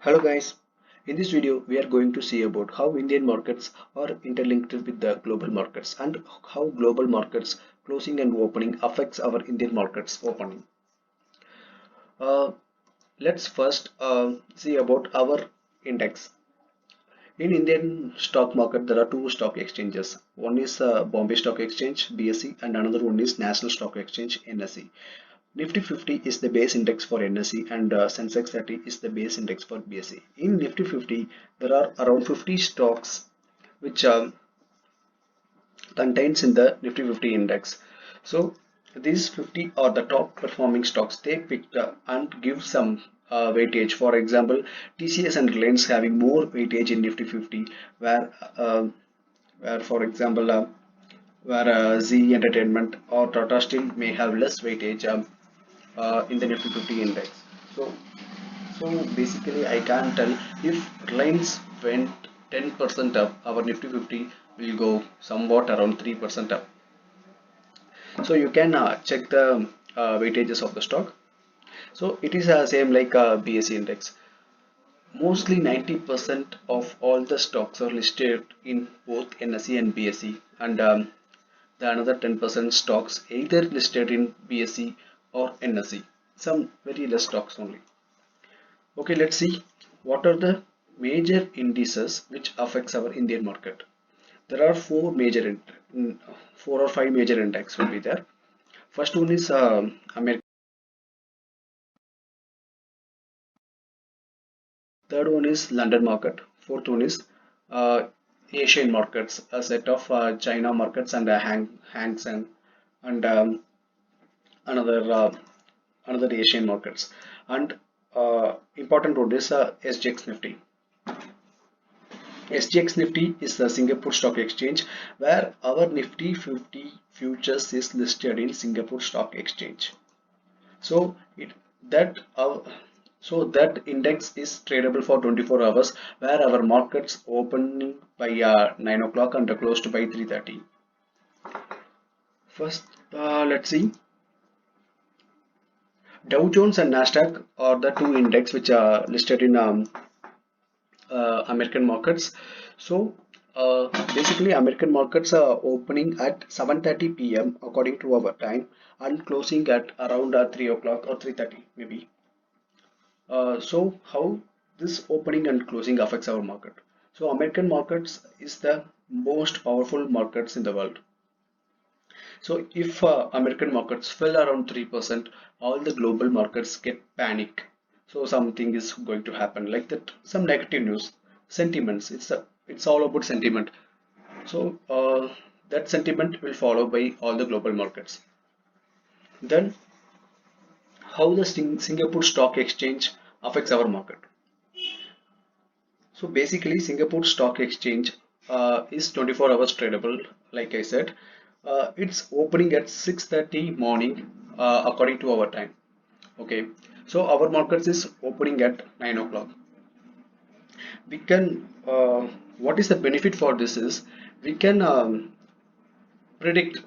Hello guys, in this video we are going to see about how Indian markets are interlinked with the global markets and how global markets closing and opening affects our Indian markets opening. Uh, let's first see about our index. In Indian stock market there are two stock exchanges. One is Bombay Stock Exchange BSE and another one is National Stock Exchange NSE. Nifty 50 is the base index for NSE and Sensex 30 is the base index for BSE. In Nifty 50, there are around 50 stocks which contains in the Nifty 50 index. So these 50 are the top performing stocks they picked up and give some weightage. For example, TCS and Reliance having more weightage in Nifty 50, where for example, where Z Entertainment or Tata Steel may have less weightage. In the Nifty 50 index. So, so basically, I can tell if Reliance went 10% up, our Nifty 50 will go somewhat around 3% up. So you can check the weightages of the stock. So it is same like BSE index. Mostly 90% of all the stocks are listed in both NSE and BSE, and the another 10% stocks either listed in BSE or NSE. Some very less stocks only. Okay, let's see what are the major indices which affects our Indian market. There are four or five major index will be there. First one is American. Third one is London market. Fourth one is uh, Asian markets, a set of China markets and Hang Seng and another another Asian markets. And important one is SGX Nifty. SGX Nifty is the Singapore Stock Exchange where our Nifty 50 futures is listed in Singapore Stock Exchange. So that uh, that index is tradable for 24 hours where our markets opening by 9 o'clock and closed by 3:30. First, let's see. Dow Jones and Nasdaq are the two index which are listed in American markets. So basically American markets are opening at 7:30 p.m. according to our time and closing at around 3 o'clock or 3:30 maybe. So how this opening and closing affects our market? So American markets is the most powerful markets in the world. So if American markets fell around 3%, all the global markets get panic. So something is going to happen like that. Some negative news, sentiments. It's all about sentiment. So that sentiment will follow by all the global markets. Then how the Singapore Stock Exchange affects our market. So basically, Singapore Stock Exchange is 24 hours tradable. Like I said, it's opening at 6:30 morning according to our time. Okay, so our markets is opening at 9 o'clock. We can what is the benefit for this is we can predict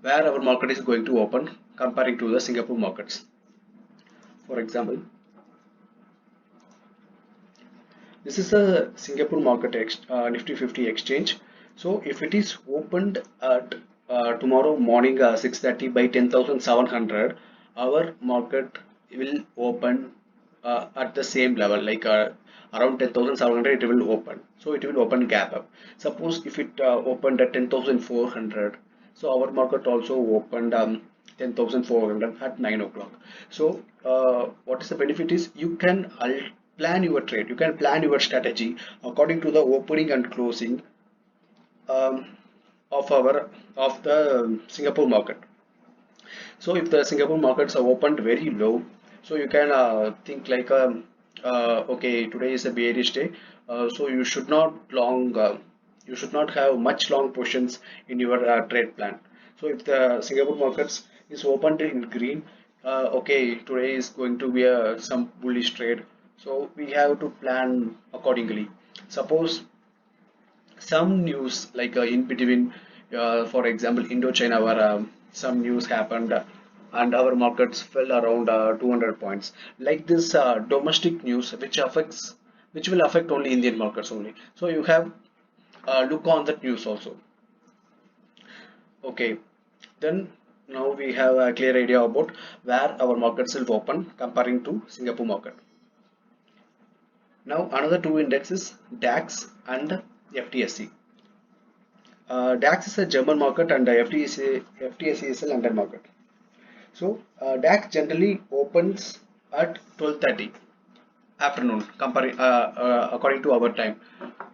where our market is going to open comparing to the Singapore markets. For example, this is a Singapore market Nifty 50 exchange. So if it is opened at tomorrow morning 6:30 by 10,700, our market will open at the same level like around 10,700 it will open. So it will open gap up. Suppose if it opened at 10,400, so our market also opened 10,400 at 9 o'clock. So what is the benefit is you can plan your trade, you can plan your strategy according to the opening and closing um, of the Singapore market. So if the Singapore markets are opened very low, so you can think like okay, today is a bearish day, so you should not have much long positions in your trade plan. So if the Singapore markets is opened in green, okay, today is going to be a some bullish trade, so we have to plan accordingly. Suppose some news like in between, for example, Indochina, where some news happened and our markets fell around 200 points. Like this domestic news, which will affect only Indian markets only. So you have look on that news also. Okay, then now we have a clear idea about where our markets will open comparing to Singapore market. Now another two indexes, DAX and FTSE. DAX is a German market and FTSE is a London market. So DAX generally opens at 12:30 afternoon, comparing according to our time.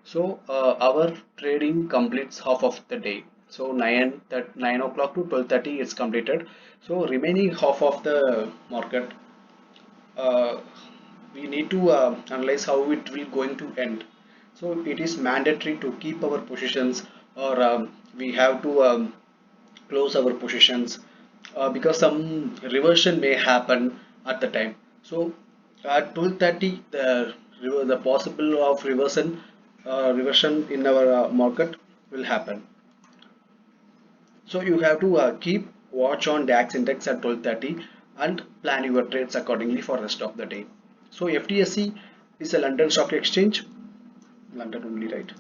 So our trading completes half of the day. So 9 o'clock to 12:30 is completed. So remaining half of the market, uh, we need to analyze how it will going to end. So it is mandatory to keep our positions, or we have to close our positions because some reversion may happen at the time. So at 12:30 the possible of reversion in our market will happen. So you have to keep watch on DAX index at 12:30 and plan your trades accordingly for rest of the day. So FTSE is a London Stock Exchange, London only, right?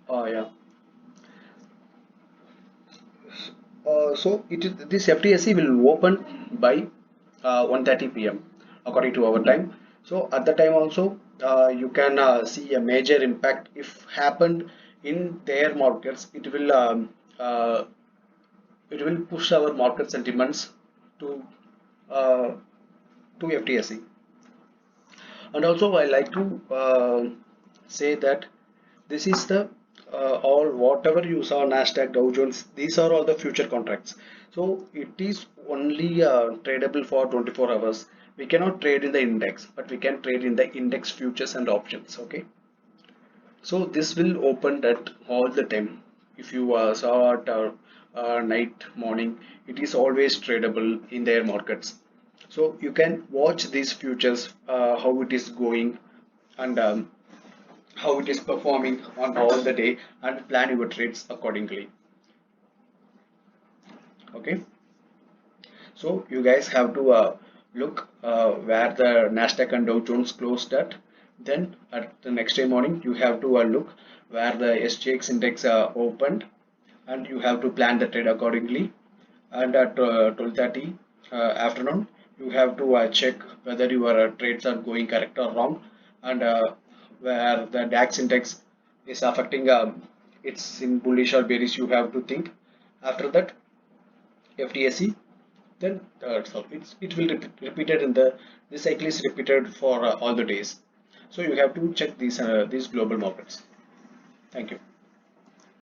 Oh yeah. So this FTSE will open by 1:30 p.m. according to our time. So at the time also you can see a major impact if happened in their markets. It will push our market sentiments to uh, FTSE. And also I like to say that this is the all whatever you saw Nasdaq, Dow Jones, these are all the future contracts. So it is only tradable for 24 hours. We cannot trade in the index, but we can trade in the index futures and options. Okay, so this will open at all the time. If you saw at night, morning, it is always tradable in their markets. So you can watch these futures, how it is going, and how it is performing on all the day, and plan your trades accordingly. Okay, so you guys have to look where the Nasdaq and Dow Jones closed at. Then at the next day morning you have to look where the SGX index opened, and you have to plan the trade accordingly. And at 12:30 afternoon you have to check whether your trades are going correct or wrong, and where the DAX index is affecting, it's in bullish or bearish, you have to think. After that FTSE, then so it will repeated in the cycle is repeated for all the days. So you have to check these global markets. Thank you.